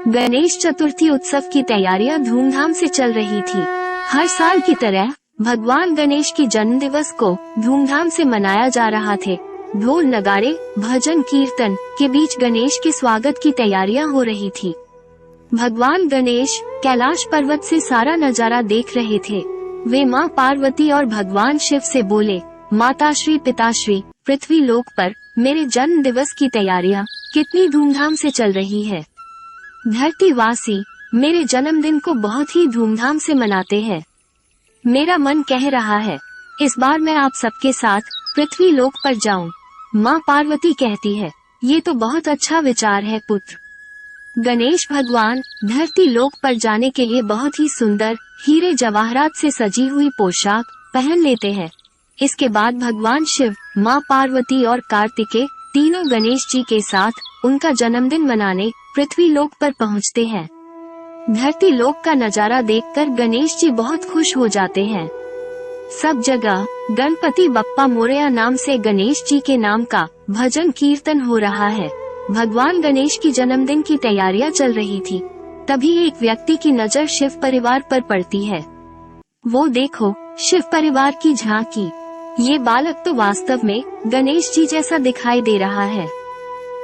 गणेश चतुर्थी उत्सव की तैयारियां धूमधाम से चल रही थी। हर साल की तरह भगवान गणेश की जन्म दिवस को धूमधाम से मनाया जा रहा थे। ढोल नगाड़े, भजन कीर्तन के बीच गणेश के स्वागत की तैयारियां हो रही थी। भगवान गणेश कैलाश पर्वत से सारा नजारा देख रहे थे। वे माँ पार्वती और भगवान शिव से बोले, माताश्री पिताश्री, पृथ्वी लोक पर मेरे जन्म दिवस की तैयारियां कितनी धूमधाम से चल रही है। धरतीवासी मेरे जन्मदिन को बहुत ही धूमधाम से मनाते हैं। मेरा मन कह रहा है इस बार मैं आप सबके साथ पृथ्वी लोक पर जाऊं। माँ पार्वती कहती है, ये तो बहुत अच्छा विचार है पुत्र। गणेश भगवान धरती लोक पर जाने के लिए बहुत ही सुंदर हीरे जवाहरात से सजी हुई पोशाक पहन लेते हैं। इसके बाद भगवान शिव, माँ पार्वती और कार्तिकेय तीनों गणेश जी के साथ उनका जन्मदिन मनाने पृथ्वी लोक पर पहुँचते हैं। धरती लोक का नजारा देखकर गणेश जी बहुत खुश हो जाते हैं। सब जगह गणपति बप्पा मोरया नाम से गणेश जी के नाम का भजन कीर्तन हो रहा है। भगवान गणेश की जन्मदिन की तैयारियां चल रही थी। तभी एक व्यक्ति की नजर शिव परिवार पर पड़ती है। वो देखो, शिव परिवार की झांकी। ये बालक तो वास्तव में गणेश जी जैसा दिखाई दे रहा है।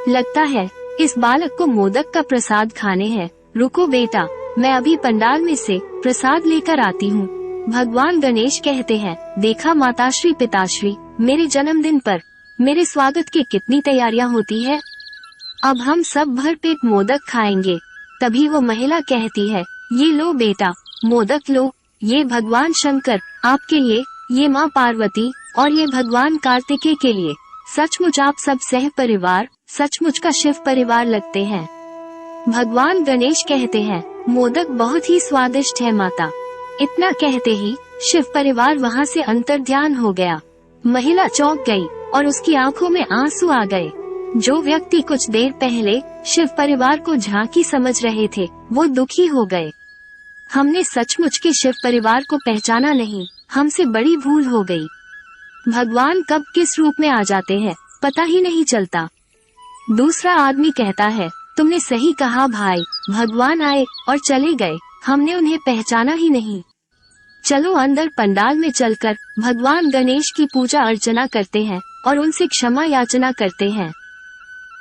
लगता है इस बालक को मोदक का प्रसाद खाने हैं। रुको बेटा, मैं अभी पंडाल में से प्रसाद लेकर आती हूँ। भगवान गणेश कहते हैं, देखा माताश्री पिताश्री, मेरे जन्मदिन पर मेरे स्वागत की कितनी तैयारियां होती है। अब हम सब भर पेट मोदक खाएंगे। तभी वो महिला कहती है, ये लो बेटा, मोदक लो। ये भगवान शंकर आपके लिए, ये माँ पार्वती और ये भगवान कार्तिकेय के लिए। सचमुच आप सब सह परिवार, सचमुच का शिव परिवार लगते हैं। भगवान गणेश कहते हैं, मोदक बहुत ही स्वादिष्ट है माता। इतना कहते ही शिव परिवार वहाँ से अंतर्ध्यान हो गया। महिला चौंक गई और उसकी आंखों में आंसू आ गए। जो व्यक्ति कुछ देर पहले शिव परिवार को झांकी समझ रहे थे, वो दुखी हो गए। हमने सचमुच के शिव परिवार को पहचाना नहीं, हमसे बड़ी भूल हो गई। भगवान कब किस रूप में आ जाते हैं पता ही नहीं चलता। दूसरा आदमी कहता है, तुमने सही कहा भाई, भगवान आए और चले गए, हमने उन्हें पहचाना ही नहीं। चलो अंदर पंडाल में चलकर भगवान गणेश की पूजा अर्चना करते हैं और उनसे क्षमा याचना करते हैं।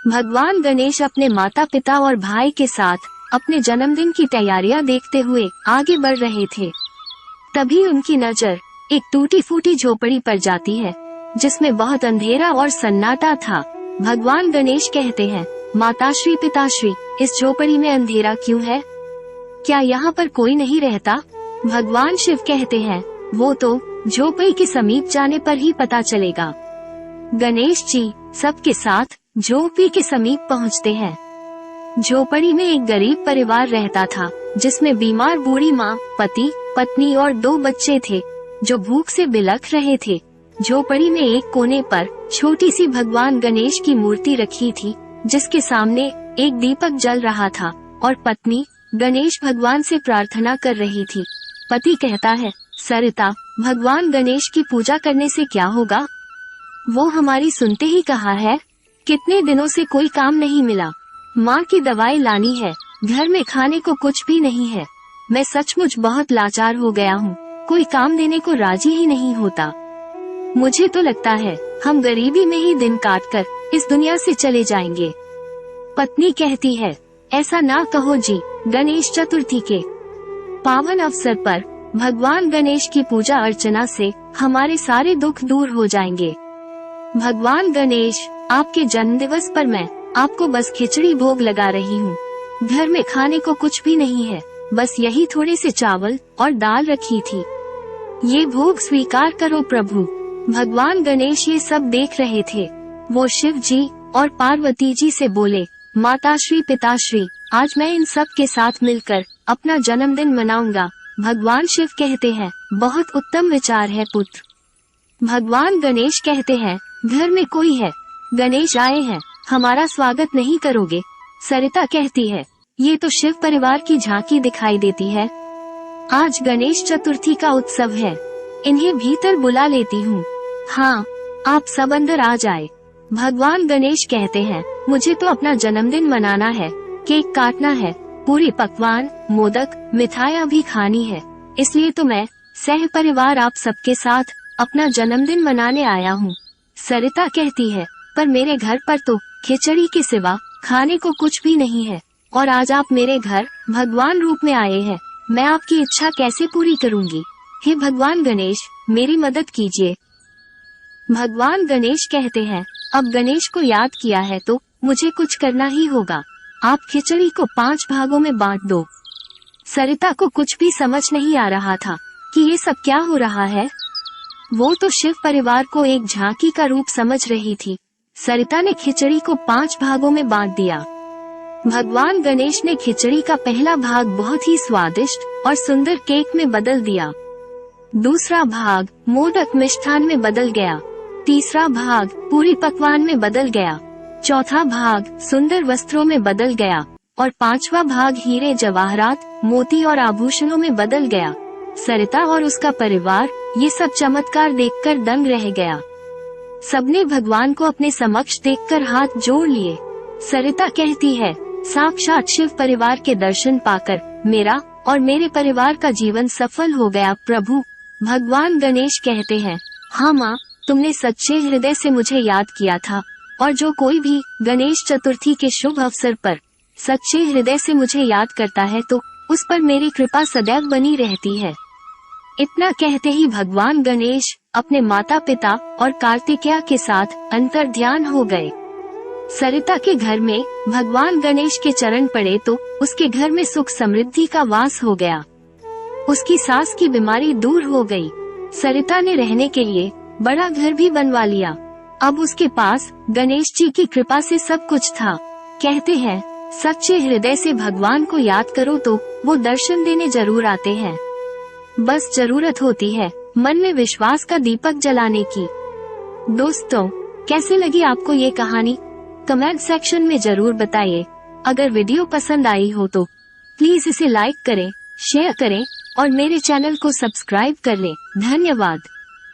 भगवान गणेश अपने माता पिता और भाई के साथ अपने जन्मदिन की तैयारियां देखते हुए आगे बढ़ रहे थे। तभी उनकी नजर एक टूटी फूटी झोपड़ी पर जाती है, जिसमें बहुत अंधेरा और सन्नाटा था। भगवान गणेश कहते हैं, माताश्री पिताश्री, इस झोपड़ी में अंधेरा क्यों है? क्या यहाँ पर कोई नहीं रहता? भगवान शिव कहते हैं, वो तो झोपड़ी के समीप जाने पर ही पता चलेगा। गणेश जी सबके साथ झोपड़ी के समीप पहुँचते हैं। झोपड़ी में एक गरीब परिवार रहता था, जिसमें बीमार बूढ़ी माँ, पति, पत्नी और 2 बच्चे थे, जो भूख से बिलख रहे थे। झोपड़ी में एक कोने पर छोटी सी भगवान गणेश की मूर्ति रखी थी, जिसके सामने एक दीपक जल रहा था और पत्नी गणेश भगवान से प्रार्थना कर रही थी। पति कहता है, सरिता, भगवान गणेश की पूजा करने से क्या होगा? वो हमारी सुनते ही कहा है, कितने दिनों से कोई काम नहीं मिला। माँ की दवाई लानी है, घर में खाने को कुछ भी नहीं है। मैं सचमुच बहुत लाचार हो गया हूँ, कोई काम देने को राजी ही नहीं होता। मुझे तो लगता है हम गरीबी में ही दिन काटकर इस दुनिया से चले जाएंगे। पत्नी कहती है, ऐसा ना कहो जी, गणेश चतुर्थी के पावन अवसर पर भगवान गणेश की पूजा अर्चना से हमारे सारे दुख दूर हो जाएंगे। भगवान गणेश, आपके जन्मदिवस पर मैं आपको बस खिचड़ी भोग लगा रही हूँ। घर में खाने को कुछ भी नहीं है, बस यही थोड़े से चावल और दाल रखी थी। ये भोग स्वीकार करो प्रभु। भगवान गणेश ये सब देख रहे थे। वो शिव जी और पार्वती जी से बोले, माताश्री पिताश्री, आज मैं इन सब के साथ मिलकर अपना जन्मदिन मनाऊंगा। भगवान शिव कहते हैं, बहुत उत्तम विचार है पुत्र। भगवान गणेश कहते हैं, घर में कोई है, गणेश आए हैं, हमारा स्वागत नहीं करोगे? सरिता कहती है, ये तो शिव परिवार की झांकी दिखाई देती है। आज गणेश चतुर्थी का उत्सव है, इन्हें भीतर बुला लेती हूँ। हाँ, आप सब अंदर आ जाए। भगवान गणेश कहते हैं, मुझे तो अपना जन्मदिन मनाना है, केक काटना है, पूरी पकवान, मोदक, मिठाइयाँ भी खानी है। इसलिए तो मैं सह परिवार आप सबके साथ अपना जन्मदिन मनाने आया हूँ। सरिता कहती है, पर मेरे घर पर तो खिचड़ी के सिवा खाने को कुछ भी नहीं है, और आज आप मेरे घर भगवान रूप में आए हैं। मैं आपकी इच्छा कैसे पूरी करूँगी? हे भगवान गणेश, मेरी मदद कीजिए। भगवान गणेश कहते हैं, अब गणेश को याद किया है तो मुझे कुछ करना ही होगा। आप खिचड़ी को 5 भागों में बांट दो। सरिता को कुछ भी समझ नहीं आ रहा था कि ये सब क्या हो रहा है। वो तो शिव परिवार को एक झांकी का रूप समझ रही थी। सरिता ने खिचड़ी को 5 भागों में बांट दिया। भगवान गणेश ने खिचड़ी का पहला भाग बहुत ही स्वादिष्ट और सुंदर केक में बदल दिया। दूसरा भाग मोदक मिष्ठान में बदल गया। तीसरा भाग पूरी पकवान में बदल गया। चौथा भाग सुंदर वस्त्रों में बदल गया और 5वां भाग हीरे जवाहरात, मोती और आभूषणों में बदल गया। सरिता और उसका परिवार ये सब चमत्कार देखकर दंग रह गया। सबने भगवान को अपने समक्ष देखकर हाथ जोड़ लिए। सरिता कहती है, साक्षात शिव परिवार के दर्शन पाकर मेरा और मेरे परिवार का जीवन सफल हो गया प्रभु। भगवान गणेश कहते हैं, हाँ माँ, तुमने सच्चे हृदय से मुझे याद किया था, और जो कोई भी गणेश चतुर्थी के शुभ अवसर पर सच्चे हृदय से मुझे याद करता है तो उस पर मेरी कृपा सदैव बनी रहती है। इतना कहते ही भगवान गणेश अपने माता पिता और कार्तिकेय के साथ अंतर्ध्यान हो गए। सरिता के घर में भगवान गणेश के चरण पड़े तो उसके घर में सुख समृद्धि का वास हो गया। उसकी सास की बीमारी दूर हो गई। सरिता ने रहने के लिए बड़ा घर भी बनवा लिया। अब उसके पास गणेश जी की कृपा से सब कुछ था। कहते हैं, सच्चे हृदय से भगवान को याद करो तो वो दर्शन देने जरूर आते हैं। बस जरूरत होती है मन में विश्वास का दीपक जलाने की। दोस्तों, कैसे लगी आपको ये कहानी? कमेंट सेक्शन में जरूर बताइए। अगर वीडियो पसंद आई हो तो प्लीज इसे लाइक करें, शेयर करें और मेरे चैनल को सब्सक्राइब कर लें। धन्यवाद।